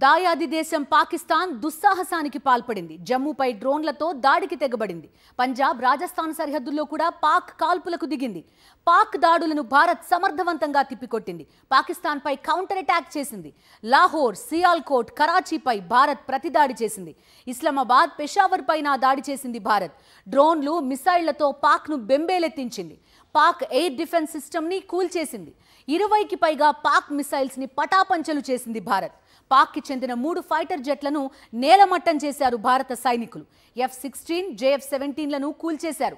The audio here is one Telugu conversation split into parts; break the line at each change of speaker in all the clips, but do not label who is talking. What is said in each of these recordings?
దాయాది దేశం పాకిస్తాన్ దుస్సాహసానికి పాల్పడింది. జమ్మూపై డ్రోన్లతో దాడికి తెగబడింది. పంజాబ్, రాజస్థాన్ సరిహద్దుల్లో కూడా పాక్ కాల్పులకు దిగింది. పాక్ దాడులను భారత్ సమర్థవంతంగా తిప్పికొట్టింది. పాకిస్తాన్పై కౌంటర్ అటాక్ చేసింది. లాహోర్, సియాల్కోట్, కరాచీపై భారత్ ప్రతిదాడి చేసింది. ఇస్లామాబాద్, పెషావర్ పైన దాడి చేసింది భారత్. డ్రోన్లు, మిసైళ్లతో పాక్ను బెంబేలెత్తించింది. పాక్ ఎయిర్ డిఫెన్స్ సిస్టమ్ని కూల్చేసింది. 20కి పైగా పాక్ మిసైల్స్ని పటాపంచలు చేసింది భారత్. పాక్కి చెందిన 3 ఫైటర్ జెట్లను నేలమట్టం చేశారు భారత సైనికులు. F-16, JF-17లను కూల్చేశారు.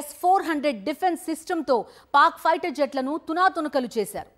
S-400 డిఫెన్స్ సిస్టంతో పాక్ ఫైటర్ జెట్లను తునాతునకలు చేశారు.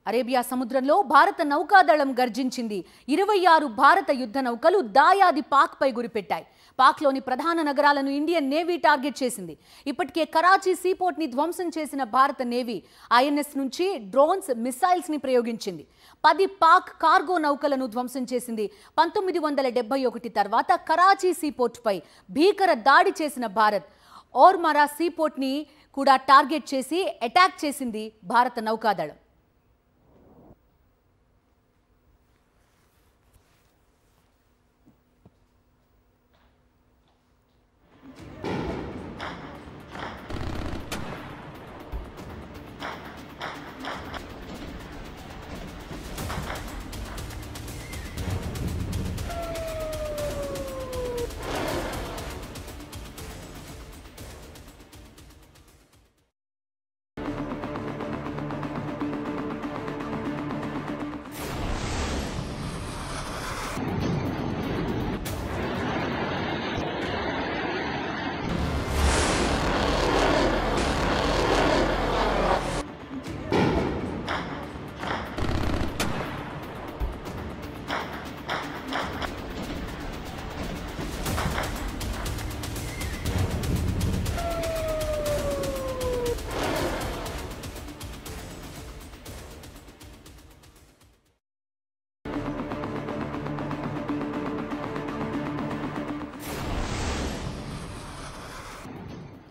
అరేబియా సముద్రంలో భారత నౌకాదళం గర్జించింది. 26 భారత యుద్ధ నౌకలు దాయాది పాక్పై గురిపెట్టాయి. పాక్లోని ప్రధాన నగరాలను ఇండియన్ నేవీ టార్గెట్ చేసింది. ఇప్పటికే కరాచీ సీపోర్ట్ని ధ్వంసం చేసిన భారత నేవీ INS నుంచి డ్రోన్స్, మిసైల్స్ని ప్రయోగించింది. 10 పాక్ కార్గో నౌకలను ధ్వంసం చేసింది. 1971 తర్వాత కరాచీ సీపోర్ట్పై భీకర దాడి చేసిన భారత్ ఓర్మరా సీపోర్ట్ని కూడా టార్గెట్ చేసి అటాక్ చేసింది భారత నౌకాదళం.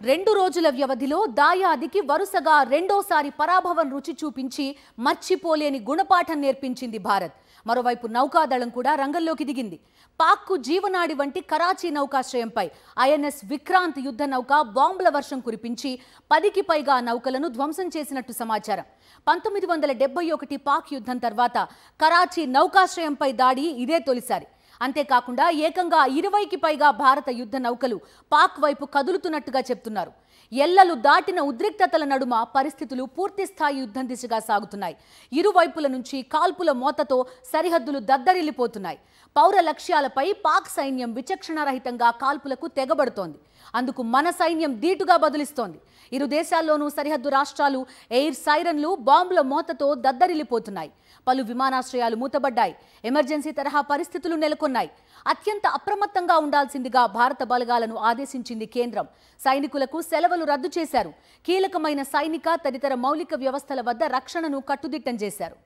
రెండు రోజుల వ్యవధిలో దాయాదికి వరుసగా రెండోసారి పరాభవం రుచి చూపించి మర్చిపోలేని గుణపాఠం నేర్పించింది భారత్. మరోవైపు నౌకాదళం కూడా రంగంలోకి దిగింది. పాక్కు జీవనాడి వంటి కరాచీ నౌకాశ్రయంపై INS విక్రాంత్ యుద్ధ నౌక బాంబుల వర్షం కురిపించి 10కి పైగా నౌకలను ధ్వంసం చేసినట్టు సమాచారం. 1971 పాక్ యుద్ధం తర్వాత కరాచీ నౌకాశ్రయంపై దాడి ఇదే తొలిసారి. అంతేకాకుండా ఏకంగా 20కి పైగా భారత యుద్ధ నౌకలు పాక్ వైపు కదులుతున్నట్టుగా చెప్తున్నారు. ఎల్లలు దాటిన ఉద్రిక్తతల నడుమ పరిస్థితులు పూర్తిస్థాయి యుద్ధం దిశగా సాగుతున్నాయి. ఇరువైపుల నుంచి కాల్పుల మోతతో సరిహద్దులు దద్దరిల్లిపోతున్నాయి. పౌర లక్ష్యాలపై పాక్ సైన్యం విచక్షణారహితంగా కాల్పులకు తెగబడుతోంది. అందుకు మన సైన్యం ధీటుగా బదులిస్తోంది. ఇరు దేశాల్లోనూ సరిహద్దు రాష్ట్రాలు ఎయిర్ సైరన్లు, బాంబుల మోతతో దద్దరిల్లిపోతున్నాయి. పలు విమానాశ్రయాలు మూతబడ్డాయి. ఎమర్జెన్సీ తరహా పరిస్థితులు నెలకొన్నాయి. అత్యంత అప్రమత్తంగా ఉండాల్సిందిగా భారత బలగాలను ఆదేశించింది కేంద్రం. సైనికులకు సెలవులు రద్దు చేశారు. కీలకమైన సైనిక తదితర మౌలిక వ్యవస్థల వద్ద రక్షణను కట్టుదిట్టం చేశారు.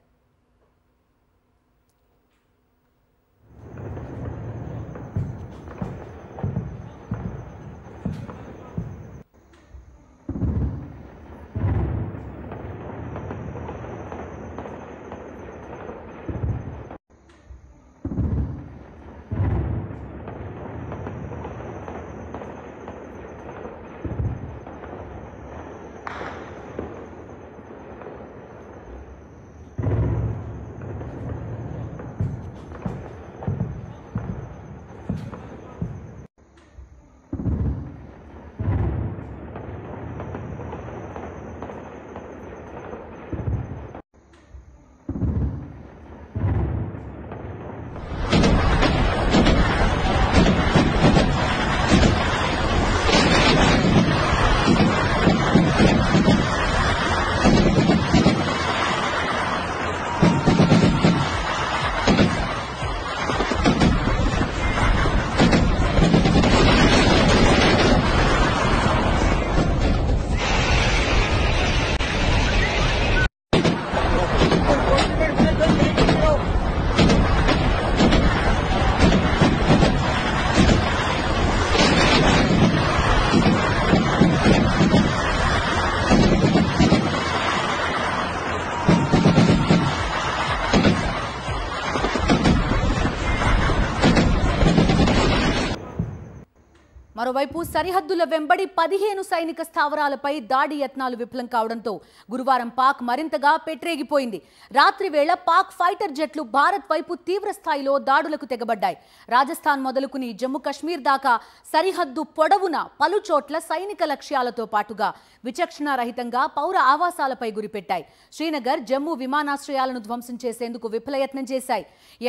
మరోవైపు సరిహద్దుల వెంబడి 15 సైనిక స్థావరాలపై దాడి యత్నాలు విఫలం కావడంతో గురువారం పాక్ మరింతగా పెట్టరేగిపోయింది. రాత్రి వేళ పాక్ ఫైటర్ జెట్లు భారత్ వైపు తీవ్ర స్థాయిలో దాడులకు తెగబడ్డాయి. రాజస్థాన్ మొదలుకుని జమ్మూ కశ్మీర్ దాకా సరిహద్దు పొడవున పలు చోట్ల సైనిక లక్ష్యాలతో పాటుగా విచక్షణారహితంగా పౌర ఆవాసాలపై గురిపెట్టాయి. శ్రీనగర్, జమ్మూ విమానాశ్రయాలను ధ్వంసం చేసేందుకు విఫలయత్నం చేశాయి.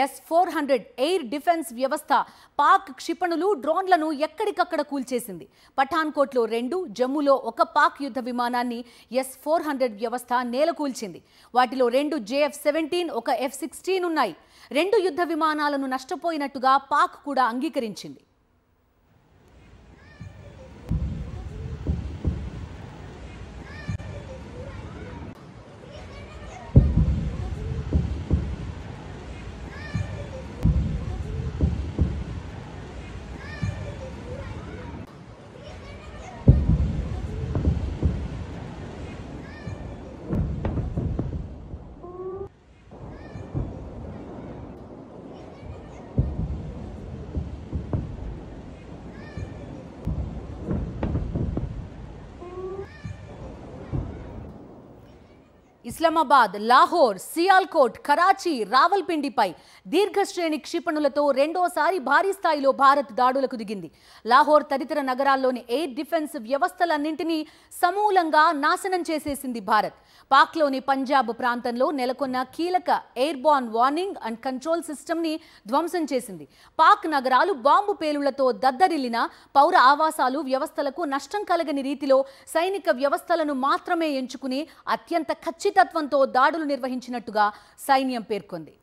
S-400 ఎయిర్ డిఫెన్స్ వ్యవస్థ పాక్ క్షిపణులు, డ్రోన్లను ఎక్కడికక్కడ కూల్చేసింది. పఠాన్కోట్లో 2, జమ్మూలో 1 పాక్ యుద్ధ విమానాన్ని S-400 వ్యవస్థ నేలకూల్చింది. వాటిలో 2 JF-17, 1 F-16 ఉన్నాయి. 2 యుద్ధ విమానాలను నష్టపోయినట్టుగా పాక్ కూడా అంగీకరించింది. ఇస్లామాబాద్, లాహోర్, సియాల్కోట్, కరాచీ, రావల్పిండిపై దీర్ఘశ్రేణి క్షిపణులతో రెండోసారి భారీ స్థాయిలో భారత్ దాడులకు దిగింది. లాహోర్ తదితర నగరాల్లోని ఎయిర్ డిఫెన్స్ వ్యవస్థలన్నింటినీ సమూలంగా నాశనం చేసేసింది భారత్. పాక్లోని పంజాబ్ ప్రాంతంలో నెలకొన్న కీలక ఎయిర్బార్న్ వార్నింగ్ అండ్ కంట్రోల్ సిస్టమ్ని ధ్వంసం చేసింది. పాక్ నగరాలు బాంబు పేలుళ్లతో దద్దరిల్లిన పౌర ఆవాసాలు, వ్యవస్థలకు నష్టం కలగని రీతిలో సైనిక వ్యవస్థలను మాత్రమే ఎంచుకుని అత్యంత ఖచ్చితత్వంతో దాడులు నిర్వహించినట్టుగా సైన్యం పేర్కొంది.